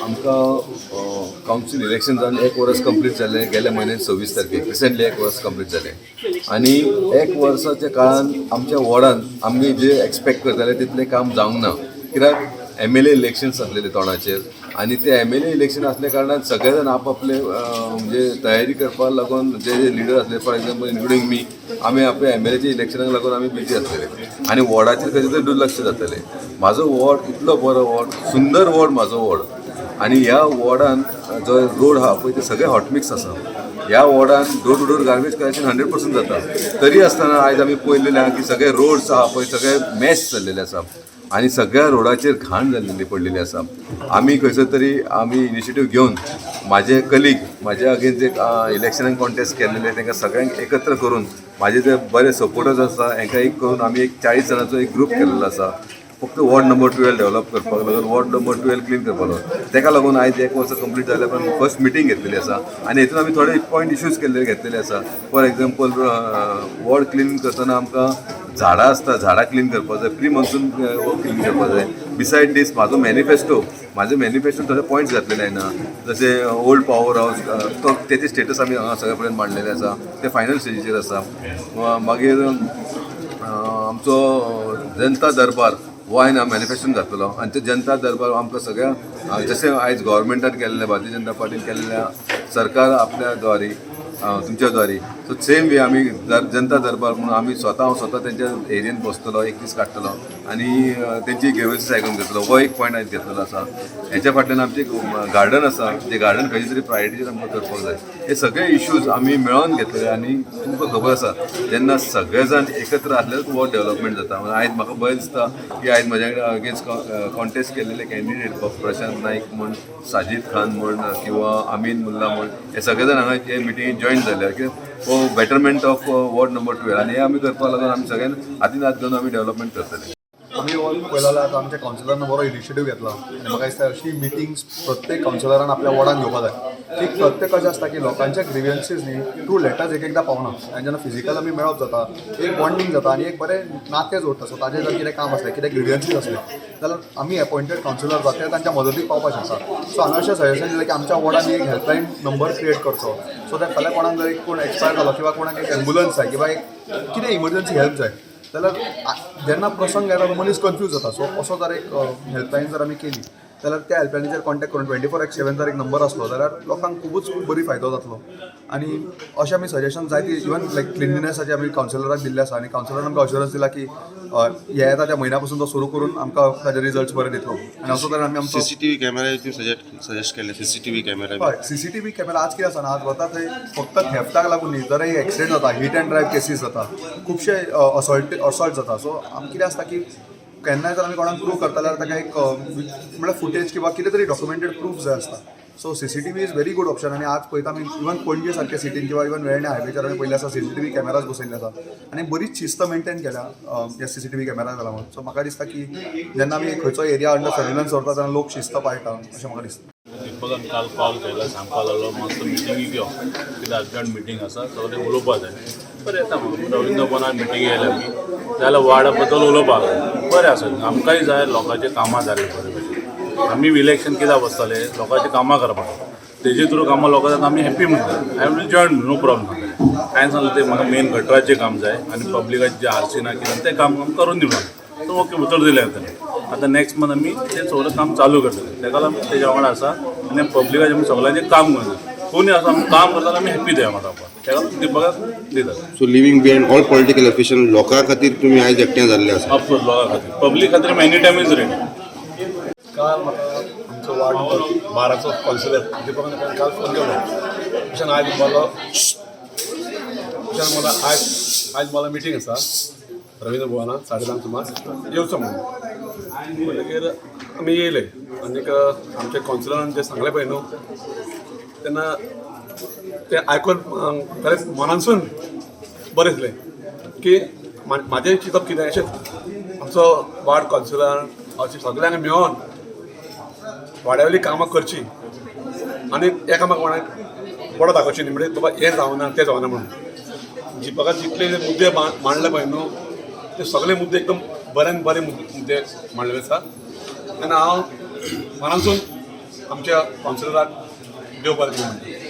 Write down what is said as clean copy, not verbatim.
आमकां council election जावन 1 वर्स कंप्लीट जालें गेल्या म्हयन्यान 26 तारखेक रिसंटली 1 वर्स कंप्लीट जालें आनी 1 वर्साच्या काळान आमच्या वॉर्डान आमी जे एक्सपेक्ट करताले तितलें काम जावंक ना कित्याक MLA इलेक्शन्स आसलेले तोंडाचेर आनी ते MLA इलेक्शन आसल्या कारणान सगळे जाण आपले म्हणजे तयारी करपाक लागून जे लिडर आसले फॉर एक्झाम्पल इन्क्लुडींग मी आमी आपल्या MLAच्या इलेक्शनाक लागून आमी बिजी आसलेले आनी वॉर्डाचेर खंय तरी दुर्लक्ष जातालें. म्हाजो वॉर्ड इतलो बरो वॉर्ड, सुंदर वॉर्ड म्हाजो वॉर्ड आनी ह्या वॉर्डान जो रोड आहा पळय ते सगळे हॉटमिक्स आसा. ह्या वॉर्डान door to door garbage collection 100% जाता. तरी आसतना आयज आमी पळयलेलें आहा की सगळे रोड्स आहा पळय सगळे मॅश जाल्लेले आसा आनी सगळ्या रोडाचेर घाण जाल्लेली पडलेली आसा. आमी खंयसर तरी आमी इनिशिएटीव घेवन म्हाजे कलीग म्हाज्या अगेन्स्ट एक इलेक्शनाक कॉन्टेस्ट केल्लेले तांकां सगळ्यांक एकत्र करून म्हाजे जे बरे सपोर्टर्स आसा हांकां एक करून आमी एक 40 जाणांचो एक ग्रूप केल्लो आसा फक्त वॉर्ड नंबर 12 डेव्हलप करपाक लागून वॉर्ड नंबर 12 क्लीन करपाक लागून. ताका लागून आयज 1 वर्स कंप्लीट जाल्या पण फर्स्ट मिटींग घेतलेली आसा आनी हेतून आमी थोडे पॉयंट इश्यूज घेतलेले आसा. फॉर एक्झाम्पल वॉर्ड क्लीन करतना आमकां झाडां आसता झाडां क्लीन करपाक जाय, प्री मॉन्सून क्लीन करपाक जाय. बिसायड दीस म्हाजो मॅनिफेस्टो थोडे पॉयंट्स घातलेले आयना जशे ओल्ड पॉवर हावस तो तेचे स्टेटस आमी हांगा सगळे पर्यंत मांडलेले आसा, ते फायनल स्टेजीचेर आसा. मागीर आमचो जनता दरबार हो हांवें मॅनिफेस्टोन घातलो आनी ते जनता दरबार आमकां सगळ्या जशें आयज गोवोरमेंटान केल्लें भारतीय जनता पार्टीन केल्ल्या सरकार आपल्या द्वारे तुमच्या द्वारे सो सेम वे आमी जनता दरबार म्हणून आमी हांव स्वता तेंच्या एरियेन बसतलो एक दीस काडटलो आनी तेंची ग्रेवन्सीस आयकून घेतलो. हो एक पॉयंट हांवें घेतलेलो आसा. हेच्या फाटल्यान आमचें गार्डन आसा जे गार्डन खंयचे तरी प्रायोरिटीचेर आमकां करपाक जाय. हे सगळे इश्यूज आमी मेळोन घेतले आनी तुमकां खबर आसा जेन्ना सगळे जाण एकत्र आसल्यार हो डेव्हलपमेंट जाता. आयज म्हाका बरें दिसता की आयज म्हाज्या कडेन अगेन्स्ट कॉन्टेस्ट केल्लेले कॅन्डिडेट प्रशांत नाईक म्हण, साजीद खान म्हण किंवा अमीन मुल्ला म्हण हे सगळे जाण हांगा हे मिटिंगेक जॉयन जाल्यार कित्याक हो बेटरमेंट ऑफ वॉर्ड नंबर 12 आनी हे आमी करपाक लागून आमी सगळ्यांनी हातीन हात घेवन आमी डेव्हलपमेंट करतले. आम्ही पळयला आतां आमच्या कावन्सिलरान बरो इनिशिएटीव घेतला आनी म्हाका दिसता अशी मिटिंग्स प्रत्येक कावन्सिलरान आपल्या वॉर्डान घेवपाक जाय की प्रत्येक कशें आसता की लोकांचे ग्रिवियन्सीस न्ही थ्रू लेटर्स एकदां पावना आनी जेन्ना फिजिकल आमी मेळप जाता एक बॉन्डिंग जाता आनी एक बरें नातें जोडटा. सो ताजें जर कितें काम आसलें कितें ग्रिवियन्सीस असले जाल्यार आमी अपॉयंटेड कावन्सिलर जाता तांच्या मदतीक पावपाक शकता. सो हांवें अशें सजेशन दिलें की आमच्या वॉर्डान एक हेल्पलायन नंबर क्रिएट करचो सो दॅट फाल्यां कोणाक जर एक कोण एक्सपायर जालो किंवा कोणाक एक एम्बुलन्स जाय किंवा एक कितें इमर्जन्सी हेल्प जाय जाल्यार जेन्ना प्रसंग येता मनीस कन्फ्यूज जाता. सो असो जर एक हेल्पलायन जर आमी केली जाल्यार त्या हेल्पलायनीचेर कॉन्टॅक्ट करून 24/7 जर एक नंबर आसलो जाल्यार लोकांक खूबच बरी फायदो जातलो. आनी अशें आमी सजेशन जाय ती इवन लायक क्लिनलीनेसाचे आमी कावन्सिलराक दिल्ले आसा आनी कावन्सिलरान आमकां अश्युरन्स दिला की हे येता त्या म्हयन्या पासून तो सुरू करून आमकां ताजे रिजल्ट्स बरे दितलो. आनी असो तरेन आमी आमचो CCTV कॅमेरा सजेस्ट केले. CCTV कॅमेरा हय CCTV कॅमेरा आज कितें आसा ना आज वता थंय फक्त थेफ्टाक लागून न्ही जर एक एक्सिडेंट जाता हीट एंड ड्रायव्ह केसीस जाता खुबशे असॉल्ट जाता. सो आमकां कितें आसता की केन्नाय जर आमी कोणाक प्रूव करता जाल्यार ताका एक म्हणल्यार फुटेज किंवा कितें तरी डॉक्युमेंटेड प्रूफ जाय आसता. So CCTV is very good option आनी आज पळयता आमी इवन पणजे सारके सिटीन किंवा इवन वेर्णे हायवेचेर आमी पयले आसा CCTV कॅमेराज बसयल्ले आसा आनी बरीच शिस्त मेंटेन केल्या ह्या CCTV कॅमेरा लागून. सो म्हाका दिसता की जेन्ना आमी खंयचो एरिया अंडर सर्वेलन्स दवरता तेन्ना लोक शिस्त पाळटा अशें म्हाका दिसता. दीपकान काल कॉल केला सांगपाक लागलो मातसो मिटिंगेक यो कित्याक अर्जंट मिटींग आसा सगळें उलोवपाक जाय. बरें येता म्हणून रविंद्र भवनान मिटींग येयल्या आमी जाल्यार वार्डा बद्दल उलोवपाक बरें आसा. आमकांय जाय लोकांचे कामां जाले बरें भशेन. आमी इलेक्शन कित्याक बसताले लोकांची कामां करपाक तेजे थ्रू कामां लोकां जाता आमी हॅप्पी म्हणटा. I will join no problem. हांवें सांगलें तें म्हाका मेन गटराचें काम जाय आनी पब्लिकाचें जे RC ना कितें तें काम आमकां करून दिवना. सो ओके उतर दिलें जातलें. आतां नेक्स्ट मंथ आमी तें सगळें काम चालू करतले. तेका लागून तेज्या वांगडा आसा आनी पब्लिकाचें आमी सगळ्यांचें काम करता. कोणी आसा आमी काम करता आमी हॅप्पी थंय रावपाक तेका लागून दीपकाक दितात. So living behind all political official लोकां खातीर तुमी आयज एकठांय जाल्ले आसा. ऑफकोर्स लोकां खातीर पब्लीक खातीर मेनी टायम इज रेडी. काल म्हाका आमचो वार्ड नंबर 12चो कावन्सिलर दीपकान काल फोन केलो अशें आयज मला आयज मला मिटींग आसा रवींद्र भवनात 9:30 सुमार येवचो म्हणून. म्हणटकीर आमी येयले आनीक आमच्या कावन्सिलरान जें सांगलें पळय न्हू तेन्ना तें आयकून खरेंच मनानसून बरें दिसलें की म्हाजें चिंतप कितें अशें आमचो वार्ड कावन्सिलर अशें सगळ्यांक मेळोन वाड्यावयली कामां करची आनी एकामेकाक बरो दाखोवची न्ही म्हणजे बाबा हें जावना तें जावना म्हणून. दीपकान जितले मुद्दे मांडले पळय न्हू ते सगळे मुद्दे एकदम बरे मुद्दे मांडलेले आसा. तेन्ना हांव मनानसून आमच्या कावन्सिलराक देव बरें करूं म्हणटा